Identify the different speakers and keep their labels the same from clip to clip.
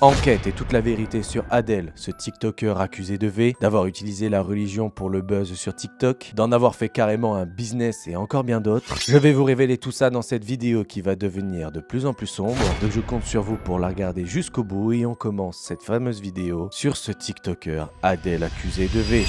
Speaker 1: Enquête et toute la vérité sur Adel, ce TikToker accusé de V, d'avoir utilisé la religion pour le buzz sur TikTok, d'en avoir fait carrément un business et encore bien d'autres. Je vais vous révéler tout ça dans cette vidéo qui va devenir de plus en plus sombre, donc je compte sur vous pour la regarder jusqu'au bout et on commence cette fameuse vidéo sur ce TikToker Adel accusé de V.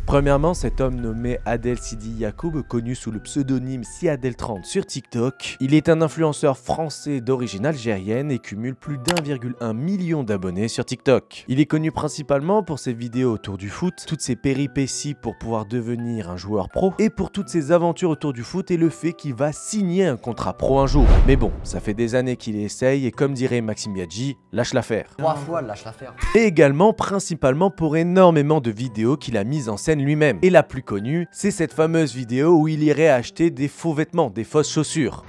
Speaker 1: Premièrement, cet homme nommé Adel Sidi Yacoub, connu sous le pseudonyme Siadel30 sur TikTok, il est un influenceur français d'origine algérienne et cumule plus d'1,1 million d'abonnés sur TikTok. Il est connu principalement pour ses vidéos autour du foot, toutes ses péripéties pour pouvoir devenir un joueur pro, et pour toutes ses aventures autour du foot et le fait qu'il va signer un contrat pro un jour. Mais bon, ça fait des années qu'il essaye et comme dirait Maxime Biaggi, lâche l'affaire.
Speaker 2: 3 fois, lâche l'affaire.
Speaker 1: Et également, principalement pour énormément de vidéos qu'il a mises en scène lui-même. Et la plus connue, c'est cette fameuse vidéo où il irait acheter des faux vêtements, des fausses chaussures.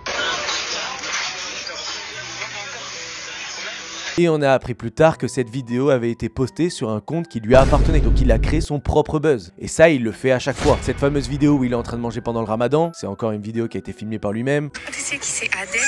Speaker 1: Et on a appris plus tard que cette vidéo avait été postée sur un compte qui lui appartenait, donc il a créé son propre buzz. Et ça, il le fait à chaque fois. Cette fameuse vidéo où il est en train de manger pendant le ramadan, c'est encore une vidéo qui a été filmée par lui-même.
Speaker 3: Tu sais qui c'est Adel,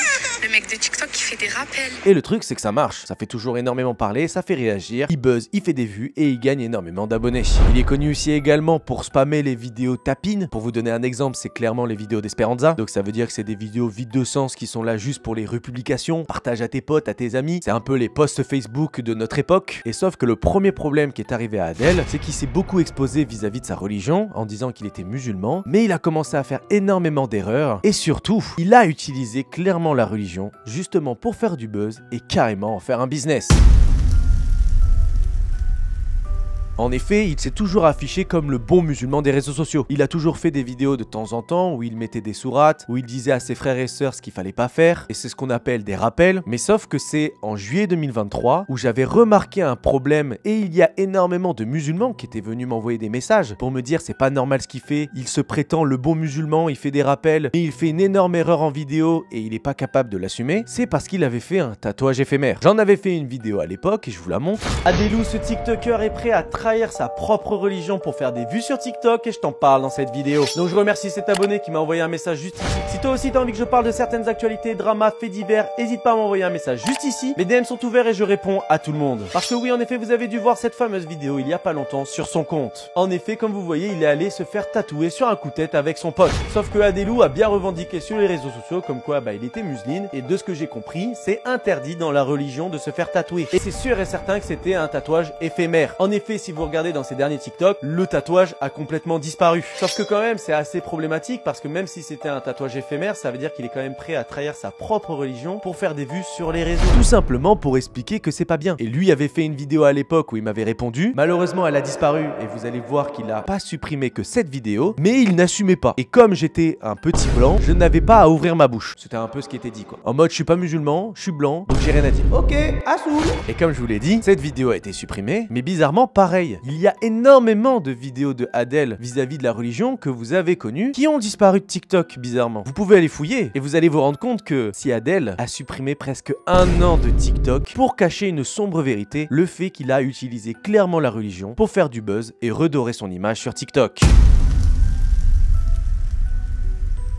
Speaker 3: le mec de TikTok qui fait des rappels.
Speaker 1: Et le truc, c'est que ça marche. Ça fait toujours énormément parler, ça fait réagir, il buzz, il fait des vues et il gagne énormément d'abonnés. Il est connu aussi également pour spammer les vidéos tapines. Pour vous donner un exemple, c'est clairement les vidéos d'Esperanza. Donc ça veut dire que c'est des vidéos vides de sens qui sont là juste pour les republications. Partage à tes potes, à tes amis. C'est un peu les posts Facebook de notre époque. Et sauf que le premier problème qui est arrivé à Adel, c'est qu'il s'est beaucoup exposé vis-à-vis de sa religion en disant qu'il était musulman, mais il a commencé à faire énormément d'erreurs et surtout, il a utilisé clairement la religion justement pour faire du buzz et carrément en faire un business. En effet, il s'est toujours affiché comme le bon musulman des réseaux sociaux. Il a toujours fait des vidéos de temps en temps où il mettait des sourates, où il disait à ses frères et sœurs ce qu'il fallait pas faire, et c'est ce qu'on appelle des rappels. Mais sauf que c'est en juillet 2023 où j'avais remarqué un problème et il y a énormément de musulmans qui étaient venus m'envoyer des messages pour me dire c'est pas normal ce qu'il fait, il se prétend le bon musulman, il fait des rappels, mais il fait une énorme erreur en vidéo et il est pas capable de l'assumer. C'est parce qu'il avait fait un tatouage éphémère. J'en avais fait une vidéo à l'époque et je vous la montre. Adelou, ce TikToker est prêt à trahir sa propre religion pour faire des vues sur TikTok et je t'en parle dans cette vidéo. Donc je remercie cet abonné qui m'a envoyé un message juste ici. Si toi aussi t'as envie que je parle de certaines actualités, dramas, faits divers, n'hésite pas à m'envoyer un message juste ici. Mes DM sont ouverts et je réponds à tout le monde. Parce que oui, en effet, vous avez dû voir cette fameuse vidéo il y a pas longtemps sur son compte. En effet, comme vous voyez, il est allé se faire tatouer sur un coup de tête avec son pote. Sauf que Adelou a bien revendiqué sur les réseaux sociaux comme quoi il était musulman et de ce que j'ai compris, c'est interdit dans la religion de se faire tatouer. Et c'est sûr et certain que c'était un tatouage éphémère. En effet, si vous regardez dans ces derniers TikTok, le tatouage a complètement disparu. Sauf que quand même, c'est assez problématique parce que même si c'était un tatouage éphémère, ça veut dire qu'il est quand même prêt à trahir sa propre religion pour faire des vues sur les réseaux. Tout simplement pour expliquer que c'est pas bien. Et lui avait fait une vidéo à l'époque où il m'avait répondu. Malheureusement, elle a disparu et vous allez voir qu'il a pas supprimé que cette vidéo, mais il n'assumait pas. Et comme j'étais un petit blanc, je n'avais pas à ouvrir ma bouche. C'était un peu ce qui était dit quoi. En mode, je suis pas musulman, je suis blanc, donc j'ai rien à dire. Ok, assoul. Et comme je vous l'ai dit, cette vidéo a été supprimée, mais bizarrement pareil. Il y a énormément de vidéos de Adel vis-à-vis de la religion que vous avez connues qui ont disparu de TikTok bizarrement. Vous pouvez aller fouiller et vous allez vous rendre compte que si Adel a supprimé presque 1 an de TikTok pour cacher une sombre vérité, le fait qu'il a utilisé clairement la religion pour faire du buzz et redorer son image sur TikTok.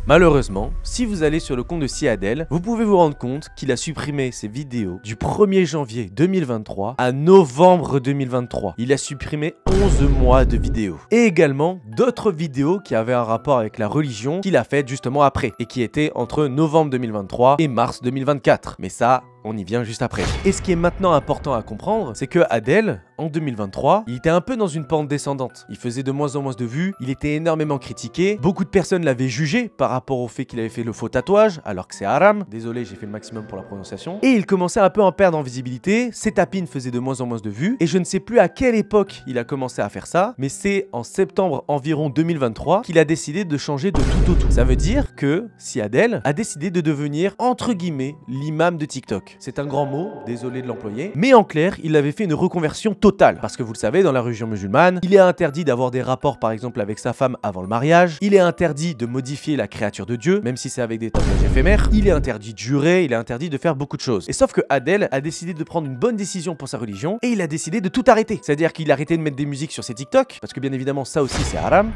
Speaker 1: Malheureusement, si vous allez sur le compte de Siadel, vous pouvez vous rendre compte qu'il a supprimé ses vidéos du 1er janvier 2023 à novembre 2023. Il a supprimé 11 mois de vidéos. Et également d'autres vidéos qui avaient un rapport avec la religion qu'il a faites justement après et qui étaient entre novembre 2023 et mars 2024. Mais ça, on y vient juste après. Et ce qui est maintenant important à comprendre, c'est que Adel, en 2023, il était un peu dans une pente descendante. Il faisait de moins en moins de vues, il était énormément critiqué. Beaucoup de personnes l'avaient jugé par rapport au fait qu'il avait fait le faux tatouage, alors que c'est haram. Désolé, j'ai fait le maximum pour la prononciation. Et il commençait un peu à en perdre en visibilité. Ses tapines faisaient de moins en moins de vues. Et je ne sais plus à quelle époque il a commencé à faire ça, mais c'est en septembre environ 2023 qu'il a décidé de changer de tout au tout. Ça veut dire que Siadel a décidé de devenir, entre guillemets, l'imam de TikTok. C'est un grand mot, désolé de l'employer. Mais en clair, il avait fait une reconversion totale. Parce que vous le savez, dans la religion musulmane, il est interdit d'avoir des rapports par exemple avec sa femme avant le mariage. Il est interdit de modifier la créature de Dieu, même si c'est avec des tatouages éphémères. Il est interdit de jurer, il est interdit de faire beaucoup de choses. Et sauf que Adel a décidé de prendre une bonne décision pour sa religion et il a décidé de tout arrêter. C'est-à-dire qu'il a arrêté de mettre des musiques sur ses TikTok, parce que bien évidemment ça aussi c'est haram.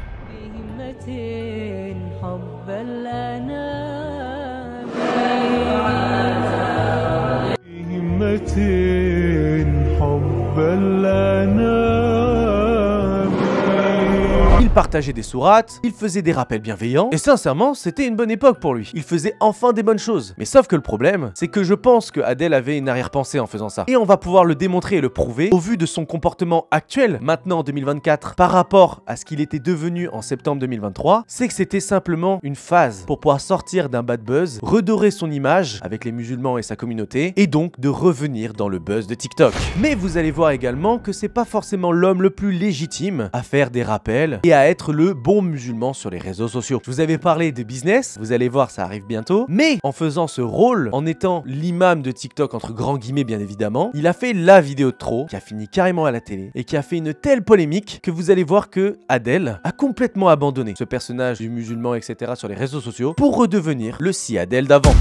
Speaker 1: Il partageait des sourates, il faisait des rappels bienveillants, et sincèrement, c'était une bonne époque pour lui. Il faisait enfin des bonnes choses. Mais sauf que le problème, c'est que je pense que Adel avait une arrière-pensée en faisant ça. Et on va pouvoir le démontrer et le prouver au vu de son comportement actuel, maintenant en 2024, par rapport à ce qu'il était devenu en septembre 2023, c'est que c'était simplement une phase pour pouvoir sortir d'un bad buzz, redorer son image avec les musulmans et sa communauté, et donc de revenir dans le buzz de TikTok. Mais vous allez voir également que c'est pas forcément l'homme le plus légitime à faire des rappels et à être le bon musulman sur les réseaux sociaux. Je vous avais parlé de business, vous allez voir ça arrive bientôt, mais en faisant ce rôle, en étant l'imam de TikTok entre grands guillemets bien évidemment, il a fait la vidéo de trop qui a fini carrément à la télé et qui a fait une telle polémique que vous allez voir que Adel a complètement abandonné ce personnage du musulman etc sur les réseaux sociaux pour redevenir le si Adel d'avant.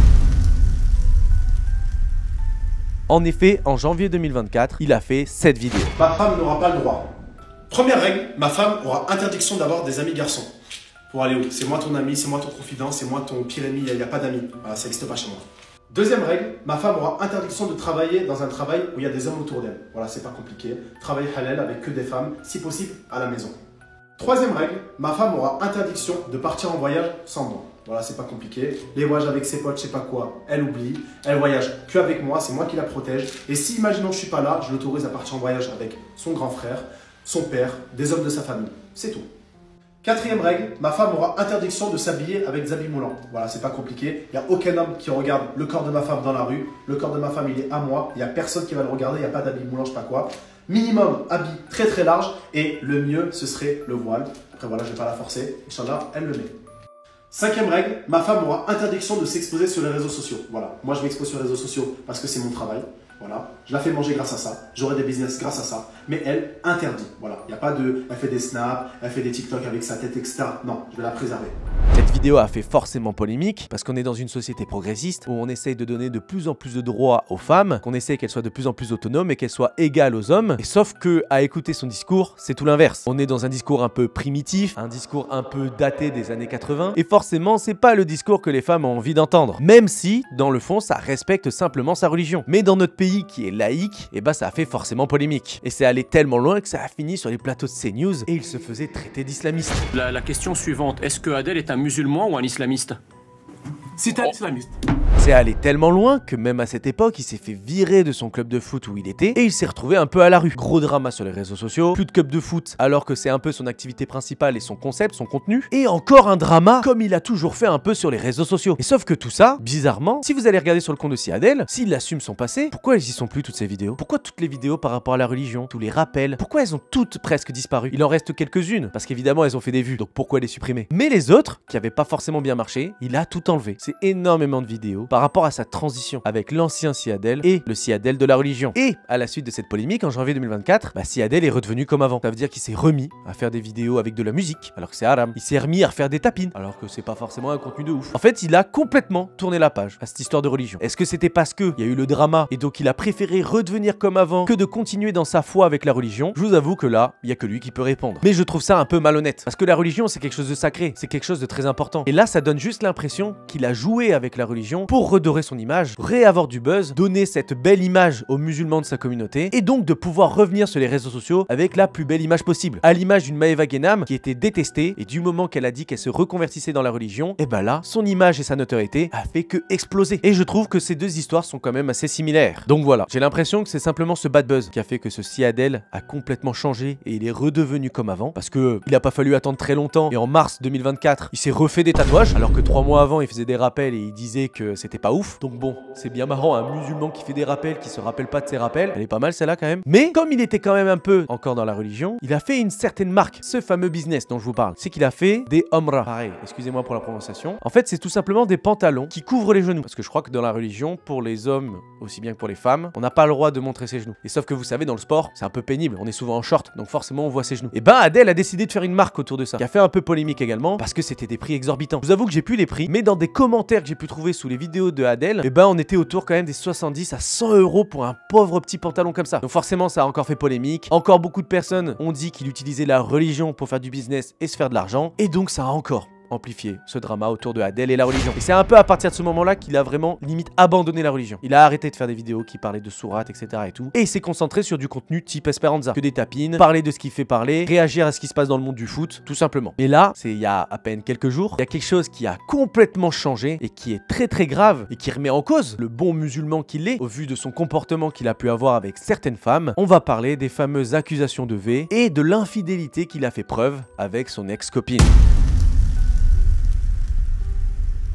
Speaker 1: En effet, en janvier 2024, il a fait cette vidéo.
Speaker 2: Ma femme n'aura pas le droit. Première règle, ma femme aura interdiction d'avoir des amis garçons. Pour aller où? C'est moi ton ami, c'est moi ton confident, c'est moi ton pire ennemi, il n'y a pas d'amis. Voilà, ça n'existe pas chez moi. Deuxième règle, ma femme aura interdiction de travailler dans un travail où il y a des hommes autour d'elle. Voilà, c'est pas compliqué. Travail halal avec que des femmes, si possible à la maison. Troisième règle, ma femme aura interdiction de partir en voyage sans moi. Voilà, c'est pas compliqué. Les voyages avec ses potes, je sais pas quoi, elle oublie. Elle voyage que avec moi, c'est moi qui la protège. Et si, imaginons, je suis pas là, je l'autorise à partir en voyage avec son grand frère, son père, des hommes de sa famille. C'est tout. Quatrième règle, ma femme aura interdiction de s'habiller avec des habits moulants. Voilà, c'est pas compliqué. Il n'y a aucun homme qui regarde le corps de ma femme dans la rue. Le corps de ma femme, il est à moi. Il n'y a personne qui va le regarder. Il n'y a pas d'habits moulants, je sais pas quoi. Minimum, habit très très large. Et le mieux, ce serait le voile. Après, voilà, je vais pas la forcer. Inch'Allah, elle le met. Cinquième règle, ma femme aura interdiction de s'exposer sur les réseaux sociaux. Voilà, moi je m'expose sur les réseaux sociaux parce que c'est mon travail. Voilà, je la fais manger grâce à ça, j'aurai des business grâce à ça, mais elle, interdit. Voilà, il n'y a pas de, elle fait des snaps, elle fait des TikTok avec sa tête, etc. Non, je vais la préserver.
Speaker 1: Cette vidéo a fait forcément polémique parce qu'on est dans une société progressiste où on essaye de donner de plus en plus de droits aux femmes, qu'on essaye qu'elles soient de plus en plus autonomes et qu'elles soient égales aux hommes. Et sauf que, à écouter son discours, c'est tout l'inverse. On est dans un discours un peu primitif, un discours un peu daté des années 80, et forcément, c'est pas le discours que les femmes ont envie d'entendre. Même si, dans le fond, ça respecte simplement sa religion. Mais dans notre pays qui est laïque, et bah ça a fait forcément polémique. Et c'est allé tellement loin que ça a fini sur les plateaux de CNews et il se faisait traiter d'islamiste.
Speaker 4: La question suivante, est-ce que Adel est un musulman ou un islamiste?
Speaker 5: C'est un islamiste.
Speaker 1: C'est allé tellement loin que même à cette époque, il s'est fait virer de son club de foot où il était et il s'est retrouvé un peu à la rue. Gros drama sur les réseaux sociaux, plus de club de foot alors que c'est un peu son activité principale et son concept, son contenu. Et encore un drama comme il a toujours fait un peu sur les réseaux sociaux. Et sauf que tout ça, bizarrement, si vous allez regarder sur le compte de si Adel, s'il assume son passé, pourquoi elles y sont plus toutes ces vidéos? Pourquoi toutes les vidéos par rapport à la religion, tous les rappels, pourquoi elles ont toutes presque disparu? Il en reste quelques-unes parce qu'évidemment elles ont fait des vues, donc pourquoi les supprimer? Mais les autres, qui avaient pas forcément bien marché, il a tout enlevé. C'est énormément de vidéos par rapport à sa transition avec l'ancien si Adel et le si Adel de la religion. Et à la suite de cette polémique en janvier 2024, si Adel est redevenu comme avant. Ça veut dire qu'il s'est remis à faire des vidéos avec de la musique alors que c'est haram. Il s'est remis à refaire des tapines alors que c'est pas forcément un contenu de ouf. En fait, il a complètement tourné la page à cette histoire de religion. Est-ce que c'était parce que il y a eu le drama et donc il a préféré redevenir comme avant que de continuer dans sa foi avec la religion? Je vous avoue que là, il y a que lui qui peut répondre. Mais je trouve ça un peu malhonnête parce que la religion c'est quelque chose de sacré, c'est quelque chose de très important. Et là, ça donne juste l'impression qu'il a joué avec la religion pour redorer son image, réavoir du buzz, donner cette belle image aux musulmans de sa communauté et donc de pouvoir revenir sur les réseaux sociaux avec la plus belle image possible. À l'image d'une Maeva Guénam qui était détestée et du moment qu'elle a dit qu'elle se reconvertissait dans la religion, et ben là, son image et sa notoriété a fait que exploser. Et je trouve que ces deux histoires sont quand même assez similaires. Donc voilà, j'ai l'impression que c'est simplement ce bad buzz qui a fait que ce si Adel a complètement changé et il est redevenu comme avant parce que il a pas fallu attendre très longtemps et en mars 2024, il s'est refait des tatouages alors que 3 mois avant, il faisait des rappels et il disait que c'était pas ouf. Donc bon, c'est bien marrant, un musulman qui fait des rappels, qui se rappelle pas de ses rappels. Elle est pas mal celle-là quand même. Mais comme il était quand même un peu encore dans la religion, il a fait une certaine marque. Ce fameux business dont je vous parle, c'est qu'il a fait des umrah. Pareil, excusez-moi pour la prononciation. En fait, c'est tout simplement des pantalons qui couvrent les genoux. Parce que je crois que dans la religion, pour les hommes aussi bien que pour les femmes, on n'a pas le droit de montrer ses genoux. Et sauf que vous savez, dans le sport, c'est un peu pénible. On est souvent en short, donc forcément on voit ses genoux. Et ben Adel a décidé de faire une marque autour de ça, qui a fait un peu polémique également, parce que c'était des prix exorbitants. Je vous avoue que j'ai plus les prix, mais dans des commentaires que j'ai pu trouver sous les vidéos de Adel, et ben on était autour quand même des 70 à 100 € pour un pauvre petit pantalon comme ça. Donc forcément ça a encore fait polémique. Encore beaucoup de personnes ont dit qu'il utilisait la religion pour faire du business et se faire de l'argent. Et donc ça a encore amplifier ce drama autour de Adèle et la religion. Et c'est un peu à partir de ce moment-là qu'il a vraiment limite abandonné la religion. Il a arrêté de faire des vidéos qui parlaient de sourates, etc. et tout. Et il s'est concentré sur du contenu type Esperanza. Que des tapines, parler de ce qui fait parler, réagir à ce qui se passe dans le monde du foot, tout simplement. Mais là, c'est il y a à peine quelques jours, il y a quelque chose qui a complètement changé et qui est très très grave et qui remet en cause le bon musulman qu'il est au vu de son comportement qu'il a pu avoir avec certaines femmes. On va parler des fameuses accusations de V et de l'infidélité qu'il a fait preuve avec son ex-copine.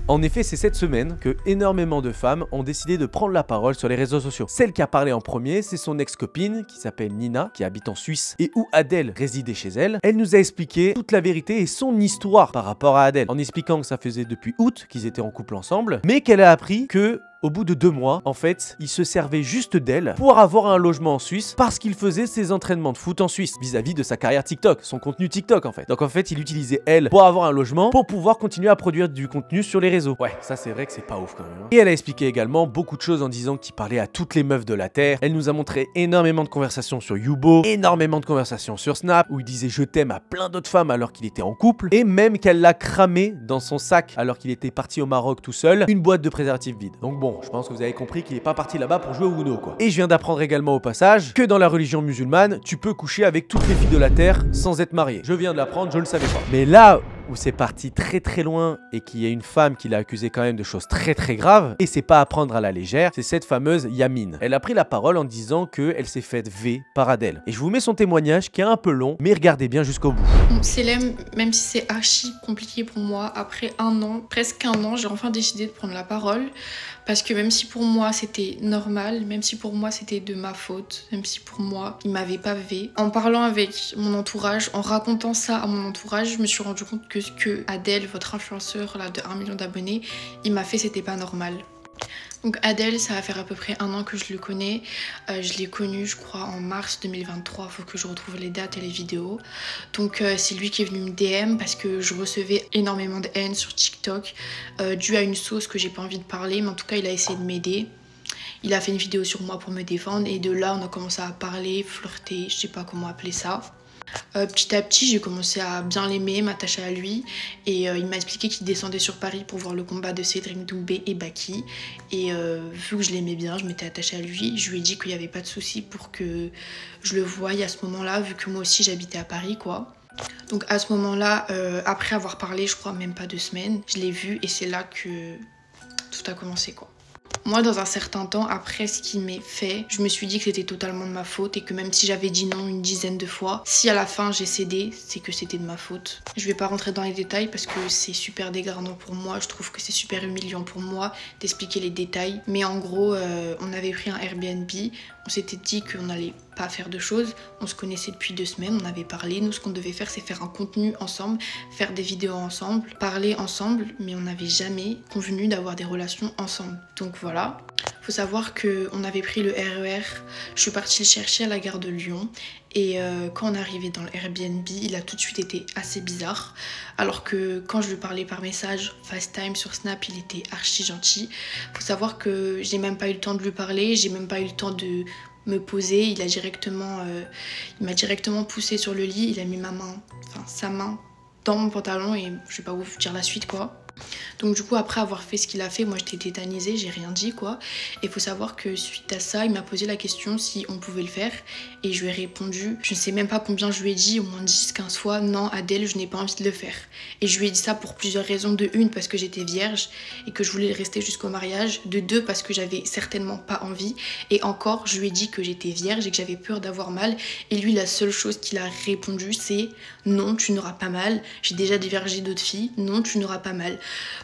Speaker 1: En effet, c'est cette semaine que énormément de femmes ont décidé de prendre la parole sur les réseaux sociaux. Celle qui a parlé en premier, c'est son ex-copine qui s'appelle Nina, qui habite en Suisse et où Adèle résidait chez elle. Elle nous a expliqué toute la vérité et son histoire par rapport à Adèle, en expliquant que ça faisait depuis août qu'ils étaient en couple ensemble, mais qu'elle a appris que au bout de 2 mois, en fait, il se servait juste d'elle pour avoir un logement en Suisse parce qu'il faisait ses entraînements de foot en Suisse vis-à-vis de sa carrière TikTok, son contenu TikTok en fait. Donc en fait, il utilisait elle pour avoir un logement pour pouvoir continuer à produire du contenu sur les réseaux. Ouais, ça c'est vrai que c'est pas ouf quand même. Hein. Et elle a expliqué également beaucoup de choses en disant qu'il parlait à toutes les meufs de la Terre. Elle nous a montré énormément de conversations sur Yubo, énormément de conversations sur Snap où il disait je t'aime à plein d'autres femmes alors qu'il était en couple et même qu'elle l'a cramé dans son sac alors qu'il était parti au Maroc tout seul, une boîte de préservatifs vide. Donc bon, je pense que vous avez compris qu'il est pas parti là-bas pour jouer au Uno quoi. Et je viens d'apprendre également au passage que dans la religion musulmane, tu peux coucher avec toutes les filles de la terre sans être marié. Je viens de l'apprendre, je le savais pas. Mais là où c'est parti très très loin et qu'il y a une femme qui l'a accusé quand même de choses très très graves, et c'est pas à prendre à la légère, c'est cette fameuse Yamine. Elle a pris la parole en disant qu'elle s'est faite V par Adèle. Et je vous mets son témoignage qui est un peu long, mais regardez bien jusqu'au bout.
Speaker 6: Célèbre, même si c'est archi compliqué pour moi, après 1 an, presque 1 an, j'ai enfin décidé de prendre la parole. Parce que même si pour moi c'était normal, même si pour moi c'était de ma faute, même si pour moi il m'avait pas V, en parlant avec mon entourage, en racontant ça à mon entourage, je me suis rendu compte que ce que Adèle, votre influenceur là de 1 million d'abonnés, il m'a fait, c'était pas normal. Donc Adèle, ça va faire à peu près 1 an que je le connais. Je l'ai connu, je crois, en mars 2023. Faut que je retrouve les dates et les vidéos. Donc c'est lui qui est venu me DM parce que je recevais énormément de haine sur TikTok dû à une sauce que j'ai pas envie de parler. Mais en tout cas, il a essayé de m'aider. Il a fait une vidéo sur moi pour me défendre. Et de là, on a commencé à parler, flirter, je sais pas comment appeler ça. Petit à petit, j'ai commencé à bien l'aimer, m'attacher à lui et il m'a expliqué qu'il descendait sur Paris pour voir le combat de Cédric Doumbé et Baki et vu que je l'aimais bien, je m'étais attachée à lui, je lui ai dit qu'il n'y avait pas de souci pour que je le voie à ce moment-là vu que moi aussi j'habitais à Paris quoi. Donc à ce moment-là, après avoir parlé, je crois même pas 2 semaines, je l'ai vu et c'est là que tout a commencé quoi. Moi, dans un certain temps, après ce qui m'est fait, je me suis dit que c'était totalement de ma faute et que même si j'avais dit non une dizaine de fois, si à la fin j'ai cédé, c'est que c'était de ma faute. Je vais pas rentrer dans les détails parce que c'est super dégradant pour moi, je trouve que c'est super humiliant pour moi d'expliquer les détails. Mais en gros, on avait pris un Airbnb, on s'était dit qu'on n'allait pas faire de choses, on se connaissait depuis 2 semaines, on avait parlé, nous ce qu'on devait faire c'est faire un contenu ensemble, faire des vidéos ensemble, parler ensemble, mais on n'avait jamais convenu d'avoir des relations ensemble. Donc voilà, faut savoir qu'on avait pris le RER, je suis partie le chercher à la gare de Lyon et quand on est arrivé dans le Airbnb, il a tout de suite été assez bizarre, alors que quand je lui parlais par message, FaceTime sur Snap, il était archi gentil. Faut savoir que j'ai même pas eu le temps de lui parler, j'ai même pas eu le temps de me poser, il m'a directement poussé sur le lit, il a mis sa main dans mon pantalon et je vais pas vous dire la suite quoi. Donc du coup après avoir fait ce qu'il a fait, moi j'étais tétanisée, j'ai rien dit quoi. Et faut savoir que suite à ça, il m'a posé la question si on pouvait le faire et je lui ai répondu, je ne sais même pas combien je lui ai dit, au moins 10-15 fois, non Adèle je n'ai pas envie de le faire. Et je lui ai dit ça pour plusieurs raisons, de 1 parce que j'étais vierge et que je voulais rester jusqu'au mariage, de 2 parce que j'avais certainement pas envie et encore je lui ai dit que j'étais vierge et que j'avais peur d'avoir mal et lui la seule chose qu'il a répondu c'est non tu n'auras pas mal, j'ai déjà divergé d'autres filles, non tu n'auras pas mal.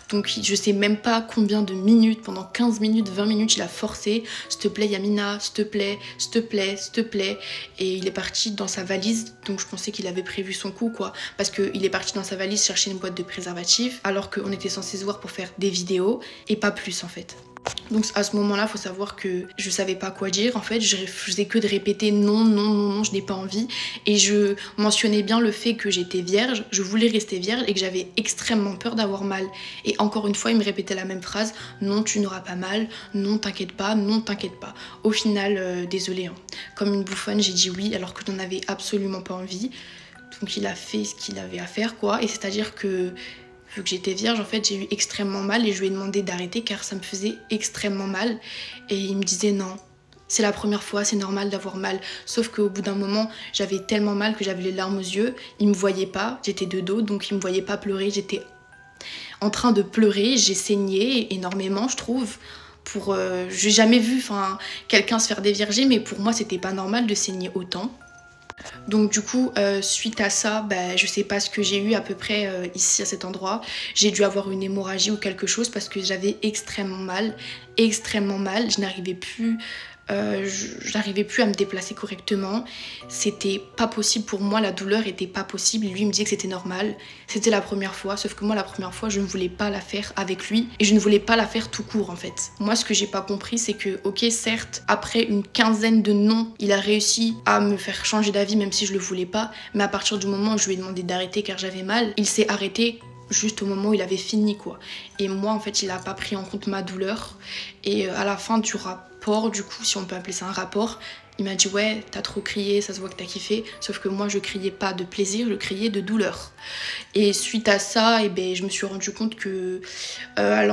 Speaker 6: Donc je sais même pas combien de minutes, pendant 15 minutes, 20 minutes, il a forcé. S'il te plaît Yamina, s'il te plaît, s'il te plaît, s'il te plaît. Et il est parti dans sa valise, donc je pensais qu'il avait prévu son coup quoi. Parce qu'il est parti dans sa valise chercher une boîte de préservatifs, alors qu'on était censé se voir pour faire des vidéos, et pas plus en fait. Donc à ce moment-là, faut savoir que je savais pas quoi dire. En fait, je faisais que de répéter non, non, non, non, je n'ai pas envie. Et je mentionnais bien le fait que j'étais vierge, je voulais rester vierge et que j'avais extrêmement peur d'avoir mal. Et encore une fois, il me répétait la même phrase, non, tu n'auras pas mal, non, t'inquiète pas, non, t'inquiète pas. Au final, désolée, hein. Comme une bouffonne, j'ai dit oui alors que je n'en avais absolument pas envie. Donc il a fait ce qu'il avait à faire quoi. Et c'est-à-dire que Vu que j'étais vierge, en fait, j'ai eu extrêmement mal et je lui ai demandé d'arrêter car ça me faisait extrêmement mal. Et il me disait non, c'est la première fois, c'est normal d'avoir mal. Sauf qu'au bout d'un moment, j'avais tellement mal que j'avais les larmes aux yeux. Il me voyait pas, j'étais de dos, donc il me voyait pas pleurer. J'étais en train de pleurer, j'ai saigné énormément, je trouve. J'ai jamais vu quelqu'un se faire dévierger, mais pour moi, c'était pas normal de saigner autant. Donc du coup, suite à ça, je sais pas ce que j'ai eu à peu près ici à cet endroit. J'ai dû avoir une hémorragie ou quelque chose parce que j'avais extrêmement mal. Je n'arrivais plus à me déplacer correctement. C'était pas possible pour moi, la douleur était pas possible. Lui il me disait que c'était normal. C'était la première fois, sauf que moi la première fois je ne voulais pas la faire avec lui et je ne voulais pas la faire tout court en fait. Moi ce que j'ai pas compris c'est que ok certes après une quinzaine de non il a réussi à me faire changer d'avis même si je le voulais pas, mais à partir du moment où je lui ai demandé d'arrêter car j'avais mal, il s'est arrêté juste au moment où il avait fini quoi. Et moi en fait il a pas pris en compte ma douleur et à la fin du rapport, du coup si on peut appeler ça un rapport, il m'a dit ouais t'as trop crié, ça se voit que t'as kiffé, sauf que moi je criais pas de plaisir, je criais de douleur. Et suite à ça je me suis rendu compte que à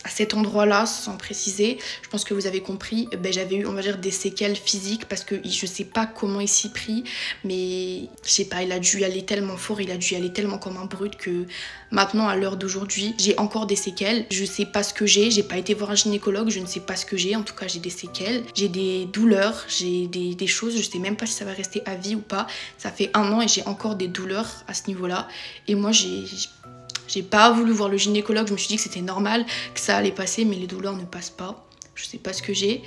Speaker 6: cet endroit là sans préciser, je pense que vous avez compris, j'avais eu on va dire des séquelles physiques parce que je sais pas comment il s'y prit, mais je sais pas, il a dû y aller tellement fort, il a dû y aller tellement comme un brut que maintenant à l'heure d'aujourd'hui j'ai encore des séquelles. Je sais pas ce que j'ai pas été voir un gynécologue, je ne sais pas ce que j'ai, en tout cas j'ai des séquelles, j'ai des douleurs, j'ai des choses, je sais même pas si ça va rester à vie ou pas. Ça fait 1 an et j'ai encore des douleurs à ce niveau-là. Et moi j'ai pas voulu voir le gynécologue, je me suis dit que c'était normal, que ça allait passer, mais les douleurs ne passent pas. Je sais pas ce que j'ai.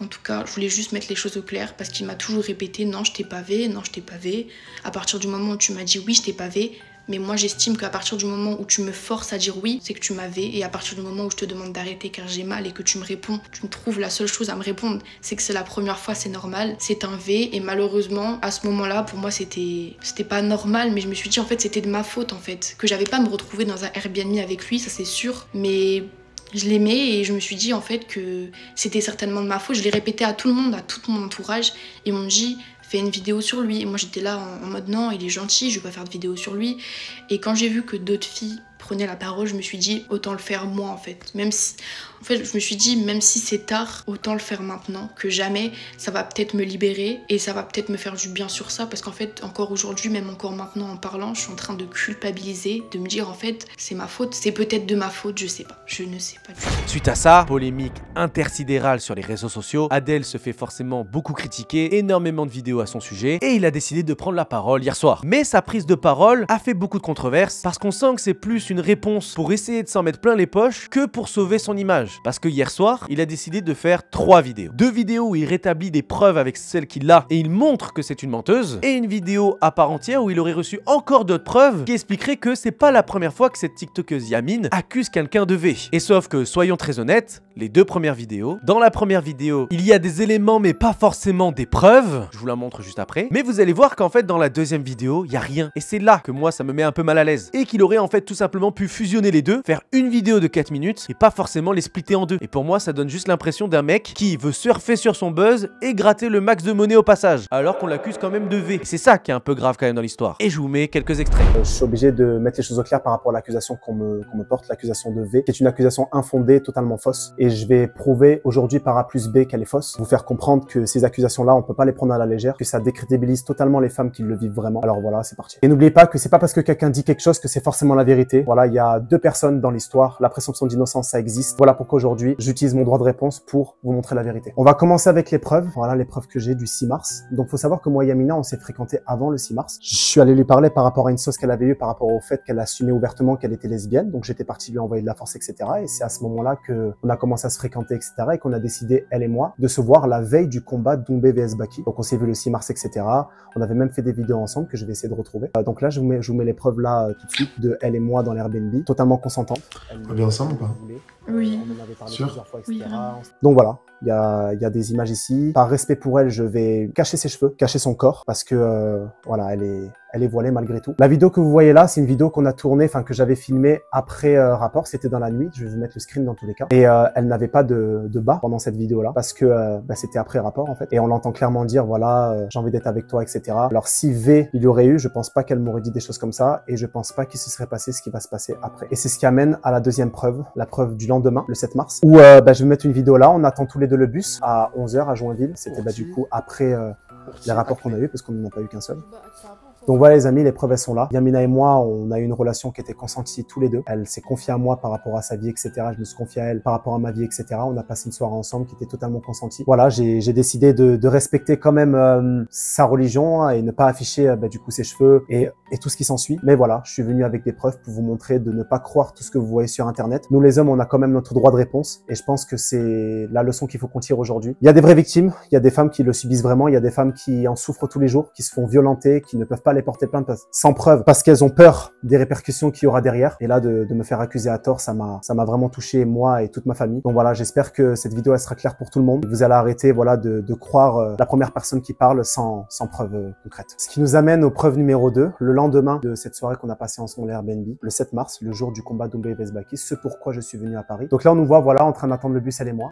Speaker 6: En tout cas, je voulais juste mettre les choses au clair parce qu'il m'a toujours répété non, je t'ai pavé, non, je t'ai pavé. À partir du moment où tu m'as dit oui, je t'ai pavé. Mais moi j'estime qu'à partir du moment où tu me forces à dire oui, c'est que tu m'avais. Et à partir du moment où je te demande d'arrêter car j'ai mal et que tu me réponds, tu me trouves la seule chose à me répondre, c'est que c'est la première fois, c'est normal, c'est un V. Et malheureusement, à ce moment-là, pour moi c'était pas normal, mais je me suis dit en fait c'était de ma faute en fait. Que j'avais pas à me retrouver dans un Airbnb avec lui, ça c'est sûr. Mais je l'aimais et je me suis dit en fait que c'était certainement de ma faute. Je l'ai répété à tout le monde, à tout mon entourage. Ils m'ont dit fais une vidéo sur lui. Et moi j'étais là en mode non, il est gentil, je vais pas faire de vidéo sur lui. Et quand j'ai vu que d'autres filles prenaient la parole, je me suis dit autant le faire moi en fait. Même si je me suis dit même si c'est tard, autant le faire maintenant que jamais. Ça va peut-être me libérer et ça va peut-être me faire du bien sur ça parce qu'en fait encore aujourd'hui, même encore maintenant en parlant, je suis en train de culpabiliser, de me dire en fait c'est ma faute, c'est peut-être de ma faute, je sais pas, je ne sais pas du tout.
Speaker 1: Suite à ça, polémique intersidérale sur les réseaux sociaux, Adèle se fait forcément beaucoup critiquer, énormément de vidéos à son sujet et il a décidé de prendre la parole hier soir. Mais sa prise de parole a fait beaucoup de controverses parce qu'on sent que c'est plus une réponse pour essayer de s'en mettre plein les poches que pour sauver son image. Parce que hier soir, il a décidé de faire 3 vidéos. 2 vidéos où il rétablit des preuves avec celle qu'il a et il montre que c'est une menteuse, et une vidéo à part entière où il aurait reçu encore d'autres preuves qui expliqueraient que c'est pas la première fois que cette tiktokeuse Yamine accuse quelqu'un de V. Et sauf que, soyons très honnêtes, les 2 premières vidéos, dans la première vidéo, il y a des éléments mais pas forcément des preuves, je vous la montre juste après, mais vous allez voir qu'en fait dans la deuxième vidéo, il y a rien. Et c'est là que moi ça me met un peu mal à l'aise. Et qu'il aurait en fait tout simplement pu fusionner les deux, faire une vidéo de 4 minutes et pas forcément les splitter en 2. Et pour moi ça donne juste l'impression d'un mec qui veut surfer sur son buzz et gratter le max de monnaie au passage, alors qu'on l'accuse quand même de V. C'est ça qui est un peu grave quand même dans l'histoire. Et je vous mets quelques extraits.
Speaker 7: Je suis obligé de mettre les choses au clair par rapport à l'accusation qu'on me porte, l'accusation de V, qui est une accusation infondée, totalement fausse. Et je vais prouver aujourd'hui par A plus B qu'elle est fausse, vous faire comprendre que ces accusations-là, on peut pas les prendre à la légère, que ça décrédibilise totalement les femmes qui le vivent vraiment. Alors voilà, c'est parti. Et n'oubliez pas que c'est pas parce que quelqu'un dit quelque chose que c'est forcément la vérité. Voilà, il y a 2 personnes dans l'histoire, la présomption d'innocence, ça existe. Voilà pourquoi aujourd'hui, j'utilise mon droit de réponse pour vous montrer la vérité. On va commencer avec les preuves. Voilà les preuves que j'ai du 6 mars. Donc faut savoir que moi et Yamina, on s'est fréquenté avant le 6 mars. Je suis allé lui parler par rapport à une sauce qu'elle avait eue, par rapport au fait qu'elle assumait ouvertement qu'elle était lesbienne. Donc j'étais parti lui envoyer de la force, etc. Et c'est à ce moment-là que on a commencé à se fréquenter, etc. Et qu'on a décidé, elle et moi, de se voir la veille du combat Doumbé vs Baki. Donc on s'est vu le 6 mars, etc. On avait même fait des vidéos ensemble que je vais essayer de retrouver. Donc là, je vous mets les preuves là tout de suite de elle et moi dans l'Airbnb, totalement consentantes.
Speaker 2: On vient ensemble ou pas?
Speaker 6: Oui.
Speaker 7: On en avait parlé
Speaker 2: Sûr?
Speaker 7: plusieurs fois, etc.
Speaker 6: Oui, vraiment.
Speaker 7: Donc voilà, il y a des images ici. Par respect pour elle, je vais cacher ses cheveux, cacher son corps, parce que voilà, elle elle est voilée malgré tout. La vidéo que vous voyez là, c'est une vidéo qu'on a tournée, enfin que j'avais filmée après rapport. C'était dans la nuit. Je vais vous mettre le screen dans tous les cas. Et elle n'avait pas de bas pendant cette vidéo-là parce que c'était après rapport en fait. Et on l'entend clairement dire voilà, j'ai envie d'être avec toi, etc. Alors si V il y aurait eu, je pense pas qu'elle m'aurait dit des choses comme ça et je pense pas qu'il se serait passé ce qui va se passer après. Et c'est ce qui amène à la deuxième preuve, la preuve du lendemain, le 7 mars, où je vais mettre une vidéo là. On attend tous les deux le bus à 11h à Joinville. C'était du coup après les rapports qu'on a eu parce qu'on n'en a pas eu qu'un seul. Donc voilà les amis, les preuves elles sont là. Yamina et moi, on a eu une relation qui était consentie tous les deux. Elle s'est confiée à moi par rapport à sa vie, etc. Je me suis confié à elle par rapport à ma vie, etc. On a passé une soirée ensemble qui était totalement consentie. Voilà, j'ai décidé de respecter quand même sa religion et ne pas afficher du coup ses cheveux et tout ce qui s'ensuit. Mais voilà, je suis venu avec des preuves pour vous montrer de ne pas croire tout ce que vous voyez sur Internet. Nous les hommes, on a quand même notre droit de réponse et je pense que c'est la leçon qu'il faut qu'on tire aujourd'hui. Il y a des vraies victimes, il y a des femmes qui le subissent vraiment, il y a des femmes qui en souffrent tous les jours, qui se font violenter, qui ne peuvent pas les porter plainte sans preuve parce qu'elles ont peur des répercussions qu'il y aura derrière. Et là, de me faire accuser à tort, ça m'a vraiment touché, moi et toute ma famille. Donc voilà, j'espère que cette vidéo elle sera claire pour tout le monde. Vous allez arrêter voilà de croire la première personne qui parle sans preuve concrète. Ce qui nous amène aux preuves numéro 2, le lendemain de cette soirée qu'on a passée ensemble à Airbnb, le 7 mars, le jour du combat Doumbé vs Baki, ce pourquoi je suis venu à Paris. Donc là, on nous voit voilà en train d'attendre le bus, elle et moi,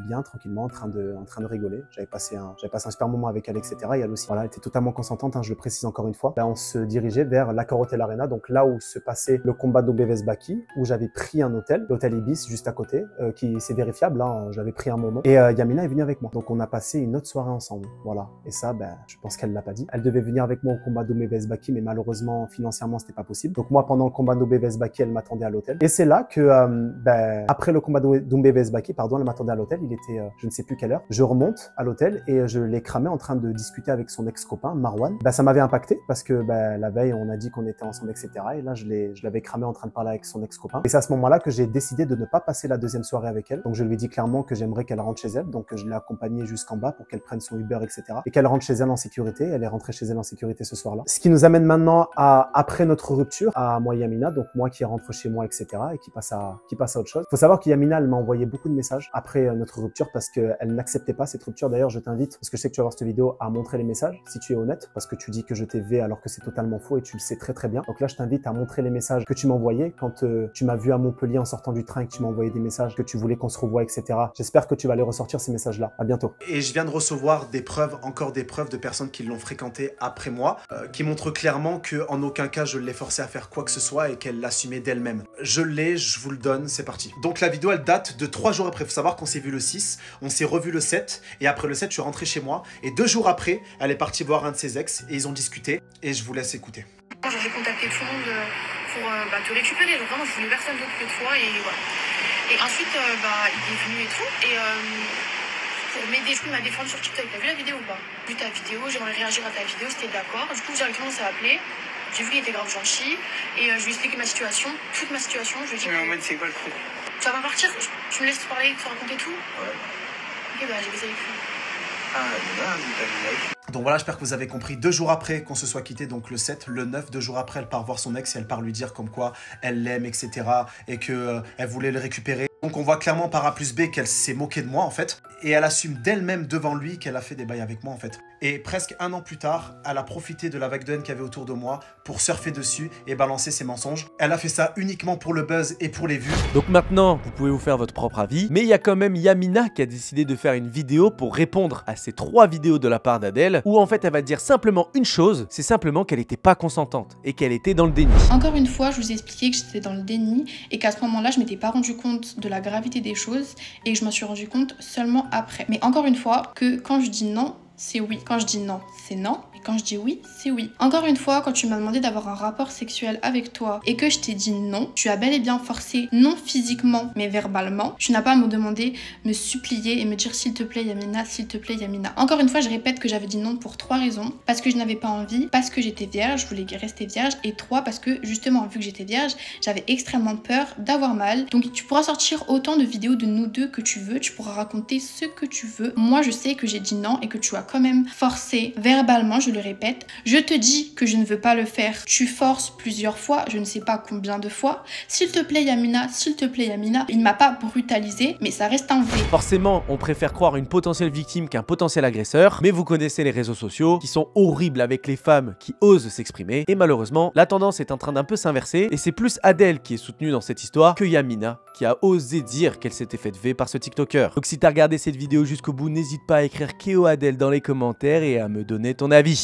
Speaker 7: bien tranquillement, en train de rigoler. J'avais passé un super moment avec elle, etc. Et elle aussi, voilà, elle était totalement consentante, hein, je le précise encore une fois. Là, on se dirigeait vers l'Accor Hotel Arena, donc là où se passait le combat Doumbé vs Baki, où j'avais pris un hôtel, l'hôtel Ibis juste à côté, qui c'est vérifiable, hein, j'avais pris un moment. Et Yamina est venue avec moi, donc on a passé une autre soirée ensemble, voilà. Et ça, je pense qu'elle l'a pas dit. Elle devait venir avec moi au combat Doumbé vs Baki, mais malheureusement financièrement c'était pas possible. Donc moi pendant le combat Doumbé vs Baki, elle m'attendait à l'hôtel. Et c'est là que après le combat Doumbé vs Baki, pardon, elle m'attendait à l'hôtel. Il était je ne sais plus quelle heure. Je remonte à l'hôtel et je l'ai cramé en train de discuter avec son ex-copain Marwan. Ça m'avait impacté parce que la veille on a dit qu'on était ensemble, etc. Et là je l'avais cramé en train de parler avec son ex-copain. Et c'est à ce moment-là que j'ai décidé de ne pas passer la deuxième soirée avec elle. Donc je lui ai dit clairement que j'aimerais qu'elle rentre chez elle. Donc je l'ai accompagnée jusqu'en bas pour qu'elle prenne son Uber, etc. Et qu'elle rentre chez elle en sécurité. Elle est rentrée chez elle en sécurité ce soir-là. Ce qui nous amène maintenant à après notre rupture, à moi et Yamina, donc moi qui rentre chez moi, etc. et qui passe à autre chose. Faut savoir que Yamina, elle m'a envoyé beaucoup de messages après notre rupture parce qu'elle n'acceptait pas cette rupture. D'ailleurs, je t'invite, parce que je sais que tu vas voir cette vidéo, à montrer les messages, si tu es honnête, parce que tu dis que je t'ai V alors que c'est totalement faux et tu le sais très très bien. Donc là, je t'invite à montrer les messages que tu m'envoyais quand tu m'as vu à Montpellier en sortant du train et que tu m'as envoyé des messages, que tu voulais qu'on se revoie, etc. J'espère que tu vas les ressortir ces messages-là. À bientôt.
Speaker 2: Et je viens de recevoir des preuves, encore des preuves de personnes qui l'ont fréquenté après moi, qui montrent clairement qu'en aucun cas je l'ai forcé à faire quoi que ce soit et qu'elle l'assumait d'elle-même. Je l'ai, je vous le donne, c'est parti. Donc la vidéo elle date de 3 jours après. Faut savoir qu'on s'est vu le 6, on s'est revu le 7 et après le 7 je suis rentré chez moi et 2 jours après elle est partie voir un de ses ex et ils ont discuté et je vous laisse écouter.
Speaker 3: J'ai contacté tout le monde pour te récupérer. Donc vraiment, je voulais personne d'autre que toi et voilà. Et ensuite, il est venu et tout. Et pour m'aider, il m'a défendu sur TikTok. T'as vu la vidéo ou pas? J'ai vu ta vidéo, j'aimerais réagir à ta vidéo, c'était d'accord. Du coup, directement, on s'est appelé. J'ai vu qu'il était grave gentil. Et je lui ai expliqué ma situation, toute ma situation. Je lui ai dit. Mais en mode, c'est quoi le truc? Tu vas pas partir? Tu me laisses te parler, te raconter tout? Ouais. Ok, j'ai baisé avec lui. Ah,
Speaker 2: donc voilà, j'espère que vous avez compris. 2 jours après qu'on se soit quitté, donc le 7, le 9, 2 jours après, elle part voir son ex et elle part lui dire comme quoi elle l'aime, etc. et que elle voulait le récupérer. Donc on voit clairement par A plus B qu'elle s'est moquée de moi en fait. Et elle assume d'elle-même devant lui qu'elle a fait des bails avec moi en fait. Et presque 1 an plus tard, elle a profité de la vague de haine qu'il y avait autour de moi pour surfer dessus et balancer ses mensonges. Elle a fait ça uniquement pour le buzz et pour les vues.
Speaker 1: Donc maintenant, vous pouvez vous faire votre propre avis. Mais il y a quand même Yamina qui a décidé de faire une vidéo pour répondre à ces 3 vidéos de la part d'Adèle. Où en fait elle va dire simplement une chose, c'est simplement qu'elle n'était pas consentante et qu'elle était dans le déni.
Speaker 6: Encore une fois, je vous ai expliqué que j'étais dans le déni et qu'à ce moment-là, je m'étais pas rendu compte de la gravité des choses et que je m'en suis rendu compte seulement après. Mais encore une fois, que quand je dis non, c'est oui. Quand je dis non, c'est non. Et quand je dis oui, c'est oui. Encore une fois, quand tu m'as demandé d'avoir un rapport sexuel avec toi et que je t'ai dit non, tu as bel et bien forcé, non physiquement, mais verbalement. Tu n'as pas à me demander, me supplier et me dire s'il te plaît Yamina, s'il te plaît Yamina. Encore une fois, je répète que j'avais dit non pour 3 raisons. Parce que je n'avais pas envie, parce que j'étais vierge, je voulais rester vierge. Et 3, parce que justement, vu que j'étais vierge, j'avais extrêmement peur d'avoir mal. Donc tu pourras sortir autant de vidéos de nous deux que tu veux, tu pourras raconter ce que tu veux. Moi, je sais que j'ai dit non et que tu as quand même forcé verbalement. Je je le répète. Je te dis que je ne veux pas le faire. Tu forces plusieurs fois, je ne sais pas combien de fois. S'il te plaît Yamina, s'il te plaît Yamina. Il ne m'a pas brutalisé, mais ça reste un V.
Speaker 1: Forcément, on préfère croire une potentielle victime qu'un potentiel agresseur, mais vous connaissez les réseaux sociaux qui sont horribles avec les femmes qui osent s'exprimer, et malheureusement, la tendance est en train d'un peu s'inverser, et c'est plus Adèle qui est soutenue dans cette histoire que Yamina, qui a osé dire qu'elle s'était faite V par ce TikToker. Donc si t'as regardé cette vidéo jusqu'au bout, n'hésite pas à écrire KO Adèle dans les commentaires et à me donner ton avis.